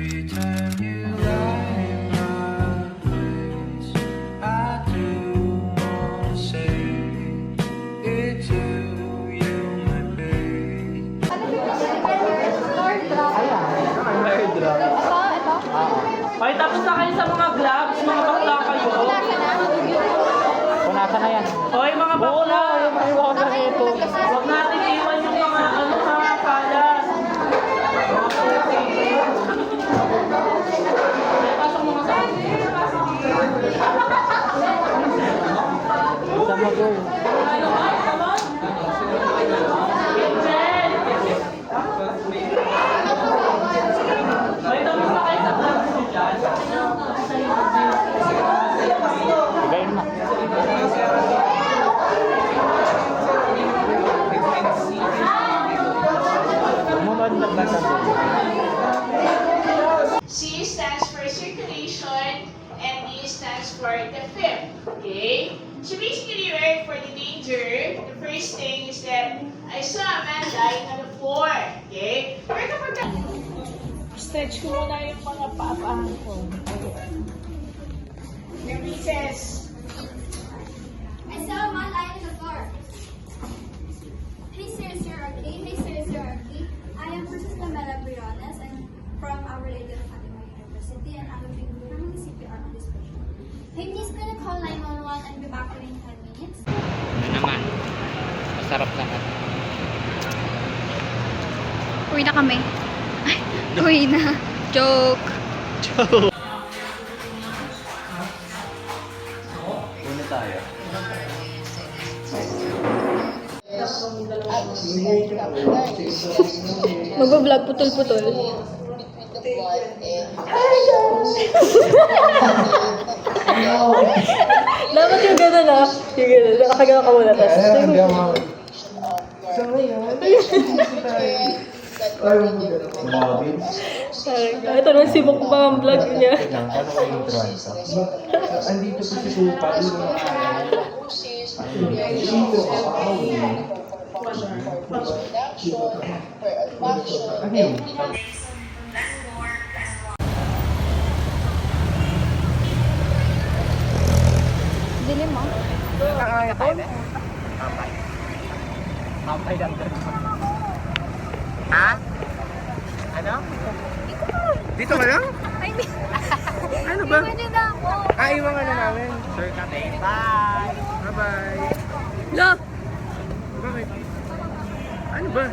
Okay, tapos na kayo sa mga gloves, mga bakla kayo. Punasan na yan. Okay, mga bakla. Huwag natin iwan yung mga mga kalas. Pasok mo sa akin. Sa mag-go. Okay, tapos na kayo sa gloves nyo dyan. Bigayin mo. C stands for circulation and D stands for the fifth. Okay? So basically, right, for the danger, the first thing is that I saw a man lying on the floor. Okay? Pero kapag stretch ko muna yung mga paapahan ko. Your recess. I saw a man lying on the floor. Hey, sir, Sir Archie. Hey, sir, Sir Archie. I am Princess Pamela Briones. I'm from Our Lady of Fatima University, and I will be doing the CPR on this patient. Hey, please gonna call 911 and be back within 10 minutes. Ano naman? Masarap naman. Uwi na kami. Ay, uwi na. Joke. Joke. Una tayo. Mag-vlog putol-putol. Dapat yung gano'n ah. Yung gano'n. Nakakagawa ka muna. Ito na si Mok pa ang vlog niya. Paano kayo intro ito? Andito po si Tupa. Ano yun? Dilim mo. Mampay lang doon. Ha? Ano? Dito ka lang? Ano ba? Iwan ka na namin. Sure kami. Bye! Bye-bye. Love! Bakit? Ano ba?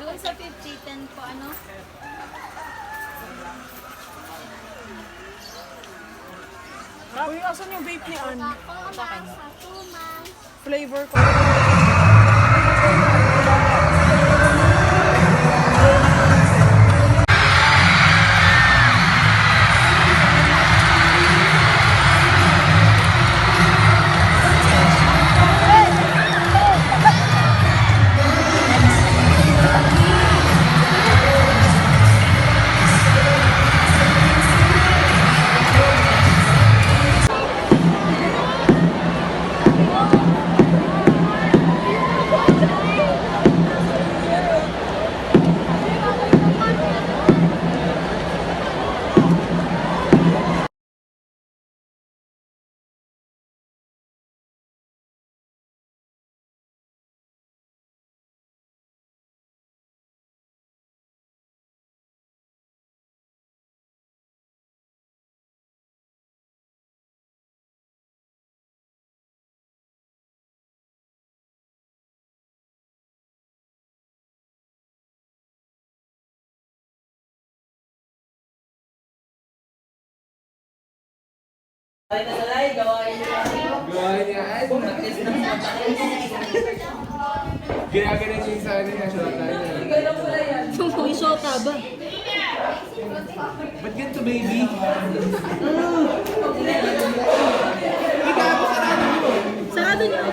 Doon sa 50-10 po, ano? Uy, asan yung vape ni Ann? Sa 2 months. Flavor ko. Gawain niya. Ay, ginagawa niya yung sa akin na shota niya. May shota ba? Ba't ganito, baby? Sarado niyo.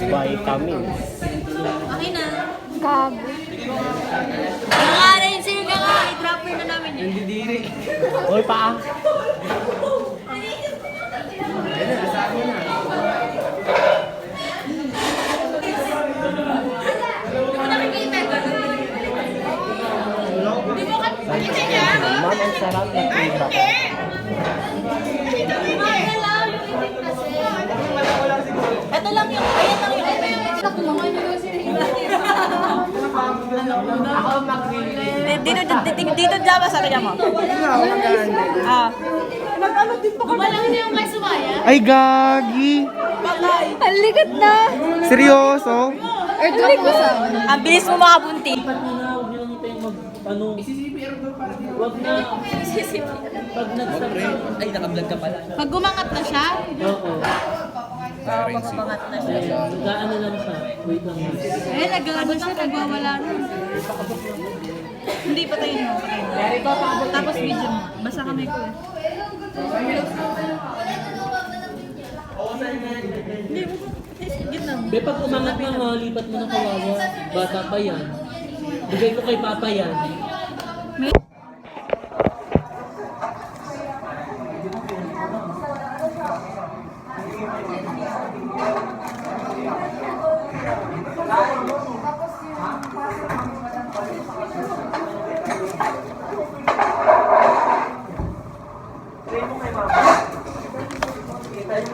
Vitamins. Okay na. Gago. Nakarin sa'yo ka nga. I-dropper na namin yun. Nandidiri. Hoy, paa. Ayun na, asahan mo na. Ma'am, ang sarap ng pizza. Ito lang yung, ayan lang yung dito dama sa kanya mo. Gumalang niyo yung may sumaya. Ay, gagi! Ang ligat na. Seryoso? Erdulik mo sa ang bilis mo makabunti. Wag na. Pag nag-start. Ay, naka-vlog ka pala. Pag gumangat na siya, Oo. makapangat na siya. Gaano lang siya. Wait lang. Nag-ano siya, nagwawala na. Hindi, patayin mo, patayin mo. Tapos video mo. Basta kamay ko eh. Hindi, gitna mo. Be, pag umangat na nga, lipat mo ng kawawa. Bata pa yan. Bigay ko kay Papa yan.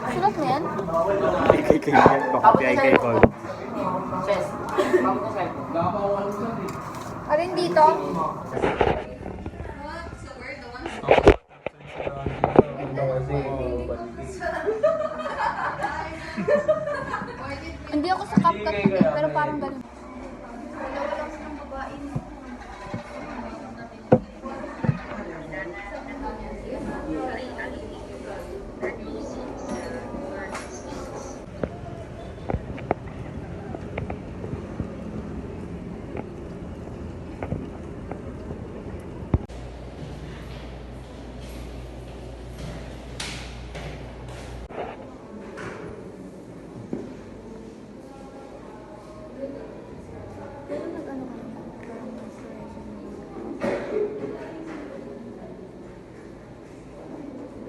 Sulat mo yan? Alin dito? Hindi ako sa CapCut na pero parang ganun.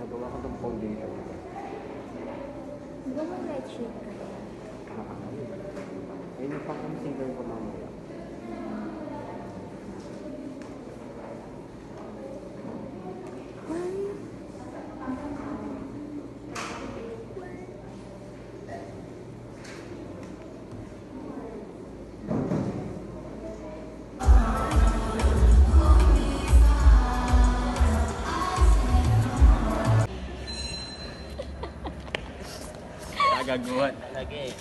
Gagawa ko ng foundation. Hindi mo light shade ka. Ayun yung pang-concealer ko mamaya. Gagawa talaga eh.